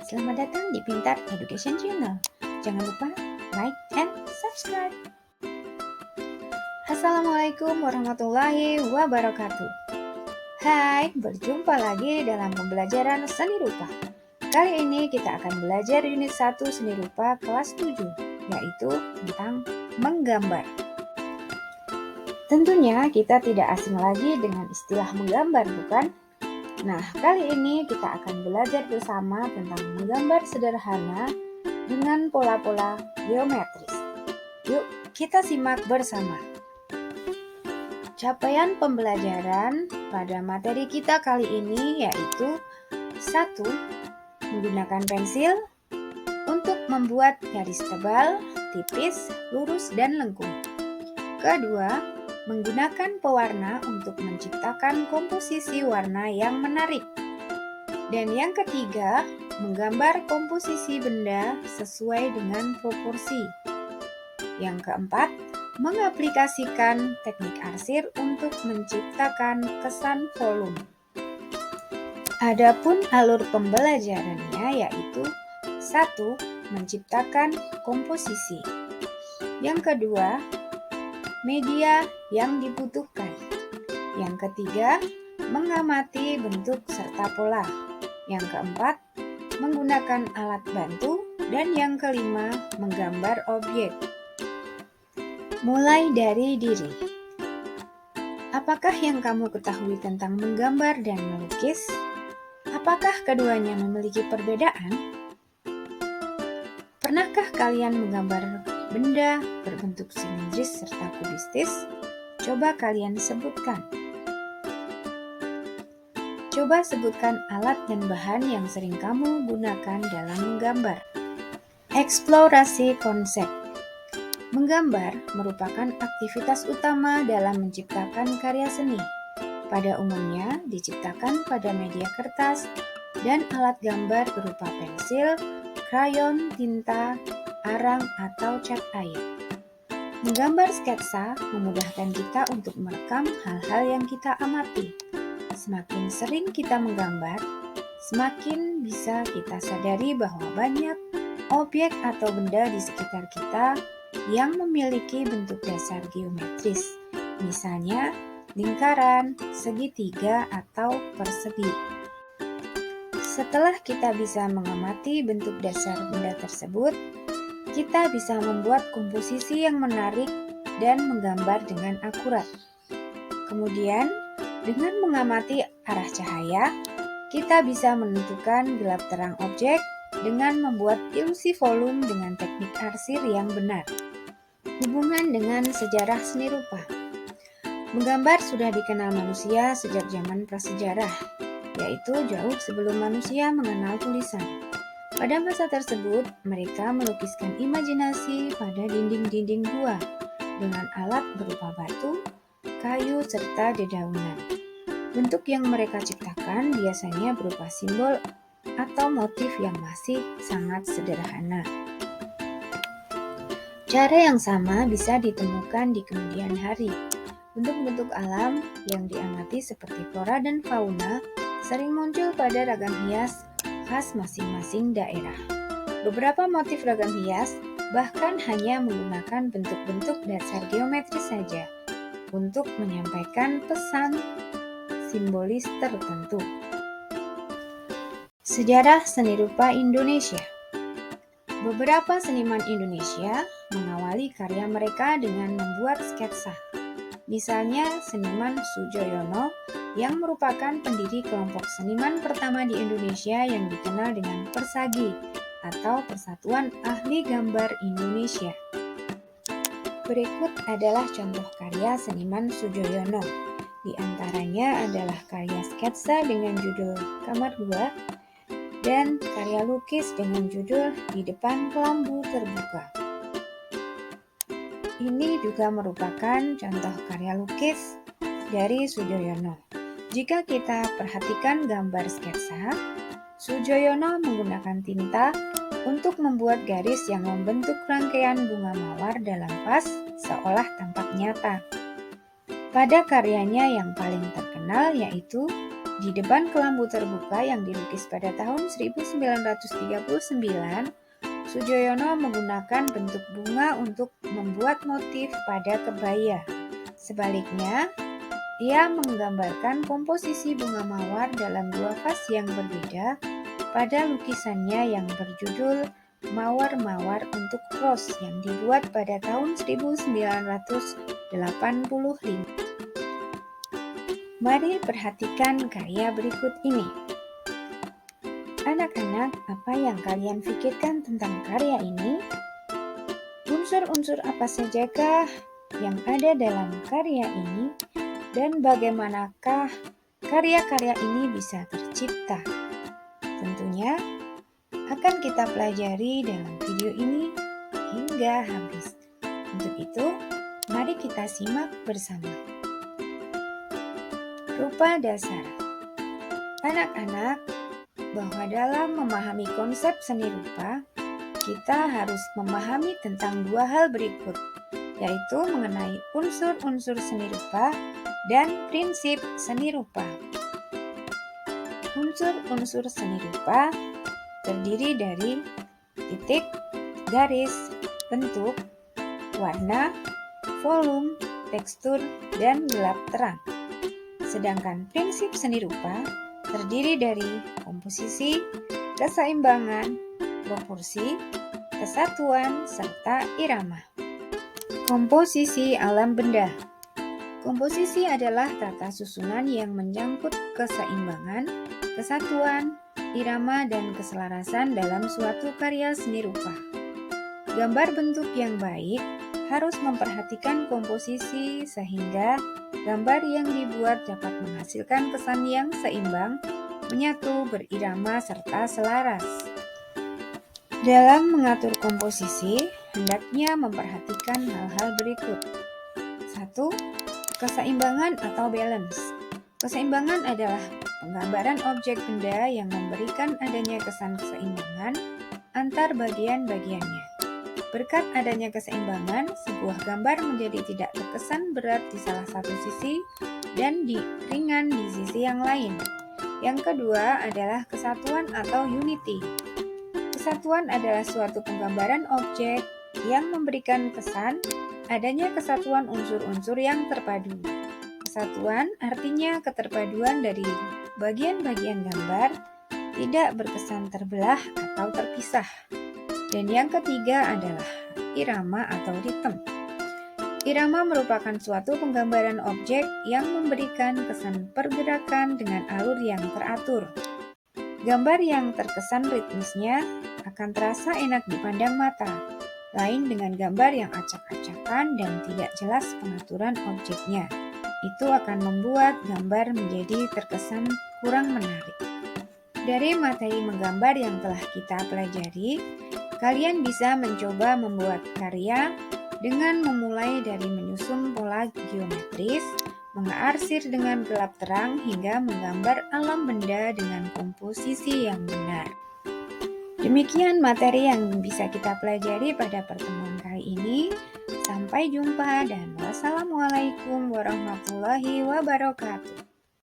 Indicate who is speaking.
Speaker 1: Selamat datang di Pintar Education Channel. Jangan lupa like and subscribe. Assalamualaikum warahmatullahi wabarakatuh. Hai, berjumpa lagi dalam pembelajaran seni rupa. Kali ini kita akan belajar unit 1 seni rupa kelas 7, yaitu tentang menggambar. Tentunya kita tidak asing lagi dengan istilah menggambar, bukan? Nah, kali ini kita akan belajar bersama tentang menggambar sederhana dengan pola-pola geometris. Yuk, kita simak bersama. Capaian pembelajaran pada materi kita kali ini yaitu 1. Menggunakan pensil untuk membuat garis tebal, tipis, lurus, dan lengkung. Kedua, menggunakan pewarna untuk menciptakan komposisi warna yang menarik. Dan yang ketiga, menggambar komposisi benda sesuai dengan proporsi. Yang keempat, mengaplikasikan teknik arsir untuk menciptakan kesan volume. Adapun alur pembelajarannya yaitu 1. Menciptakan komposisi. Yang kedua, media yang dibutuhkan. Yang ketiga, mengamati bentuk serta pola. Yang keempat, menggunakan alat bantu. Dan yang kelima, menggambar objek. Mulai dari diri. Apakah yang kamu ketahui tentang menggambar dan melukis? Apakah keduanya memiliki perbedaan? Pernahkah kalian menggambar benda berbentuk silindris serta kubistis? Coba kalian sebutkan. Coba sebutkan alat dan bahan yang sering kamu gunakan dalam menggambar. Eksplorasi konsep. Menggambar merupakan aktivitas utama dalam menciptakan karya seni. Pada umumnya diciptakan pada media kertas dan alat gambar berupa pensil, krayon, tinta, arang, atau cat air. Menggambar sketsa memudahkan kita untuk merekam hal-hal yang kita amati. Semakin sering kita menggambar, semakin bisa kita sadari bahwa banyak objek atau benda di sekitar kita yang memiliki bentuk dasar geometris, misalnya lingkaran, segitiga, atau persegi. Setelah kita bisa mengamati bentuk dasar benda tersebut, kita bisa membuat komposisi yang menarik dan menggambar dengan akurat. Kemudian, dengan mengamati arah cahaya, kita bisa menentukan gelap terang objek dengan membuat ilusi volume dengan teknik arsir yang benar. Hubungan dengan sejarah seni rupa. Menggambar sudah dikenal manusia sejak zaman prasejarah, yaitu jauh sebelum manusia mengenal tulisan. Pada masa tersebut, mereka melukiskan imajinasi pada dinding-dinding gua dengan alat berupa batu, kayu, serta dedaunan. Bentuk yang mereka ciptakan biasanya berupa simbol atau motif yang masih sangat sederhana. Cara yang sama bisa ditemukan di kemudian hari. Bentuk-bentuk alam yang diamati seperti flora dan fauna sering muncul pada ragam hias khas masing-masing daerah. Beberapa motif ragam hias bahkan hanya menggunakan bentuk-bentuk dasar geometris saja untuk menyampaikan pesan simbolis tertentu. Sejarah seni rupa Indonesia. Beberapa seniman Indonesia mengawali karya mereka dengan membuat sketsa. Misalnya seniman Soejoyono yang merupakan pendiri kelompok seniman pertama di Indonesia yang dikenal dengan Persagi atau Persatuan Ahli Gambar Indonesia. Berikut adalah contoh karya seniman Soejoyono. Di antaranya adalah karya sketsa dengan judul Kamar 2 dan karya lukis dengan judul Di Depan Kelambu Terbuka. Ini juga merupakan contoh karya lukis dari Soejoyono. Jika kita perhatikan gambar sketsa, Soejoyono menggunakan tinta untuk membuat garis yang membentuk rangkaian bunga mawar dalam vas seolah tampak nyata. Pada karyanya yang paling terkenal yaitu Di depan kelambu terbuka yang dilukis pada tahun 1939, Sujoyono menggunakan bentuk bunga untuk membuat motif pada kebaya. Sebaliknya, ia menggambarkan komposisi bunga mawar dalam dua vas yang berbeda pada lukisannya yang berjudul Mawar-Mawar untuk Rose yang dibuat pada tahun 1985. Mari perhatikan karya berikut ini. Anak-anak, apa yang kalian pikirkan tentang karya ini? Unsur-unsur apa sajakah yang ada dalam karya ini? Dan bagaimanakah karya-karya ini bisa tercipta? Tentunya akan kita pelajari dalam video ini hingga habis. Untuk itu, mari kita simak bersama. Rupa dasar. Anak-anak, bahwa dalam memahami konsep seni rupa, kita harus memahami tentang dua hal berikut, yaitu mengenai unsur-unsur seni rupa dan prinsip seni rupa. Unsur-unsur seni rupa terdiri dari titik, garis, bentuk, warna, volume, tekstur, dan gelap terang. Sedangkan prinsip seni rupa terdiri dari komposisi, keseimbangan, proporsi, kesatuan, serta irama. Komposisi alam benda. Komposisi adalah tata susunan yang menyangkut keseimbangan, kesatuan, irama, dan keselarasan dalam suatu karya seni rupa. Gambar bentuk yang baik harus memperhatikan komposisi sehingga gambar yang dibuat dapat menghasilkan kesan yang seimbang, menyatu, berirama, serta selaras. Dalam mengatur komposisi, hendaknya memperhatikan hal-hal berikut. 1. Keseimbangan atau balance. Keseimbangan adalah penggambaran objek benda yang memberikan adanya kesan keseimbangan antar bagian-bagiannya. Berkat adanya keseimbangan, sebuah gambar menjadi tidak terkesan berat di salah satu sisi dan ringan di sisi yang lain. Yang kedua adalah kesatuan atau unity. Kesatuan adalah suatu penggambaran objek yang memberikan kesan adanya kesatuan unsur-unsur yang terpadu. Kesatuan artinya keterpaduan dari bagian-bagian gambar, tidak berkesan terbelah atau terpisah. Dan yang ketiga adalah irama atau ritme. Irama merupakan suatu penggambaran objek yang memberikan kesan pergerakan dengan alur yang teratur. Gambar yang terkesan ritmisnya akan terasa enak dipandang mata, lain dengan gambar yang acak-acakan dan tidak jelas pengaturan objeknya. Itu akan membuat gambar menjadi terkesan kurang menarik. Dari materi menggambar yang telah kita pelajari, kalian bisa mencoba membuat karya dengan memulai dari menyusun pola geometris, mengarsir dengan gelap terang hingga menggambar alam benda dengan komposisi yang benar. Demikian materi yang bisa kita pelajari pada pertemuan kali ini. Sampai jumpa dan wassalamualaikum warahmatullahi wabarakatuh.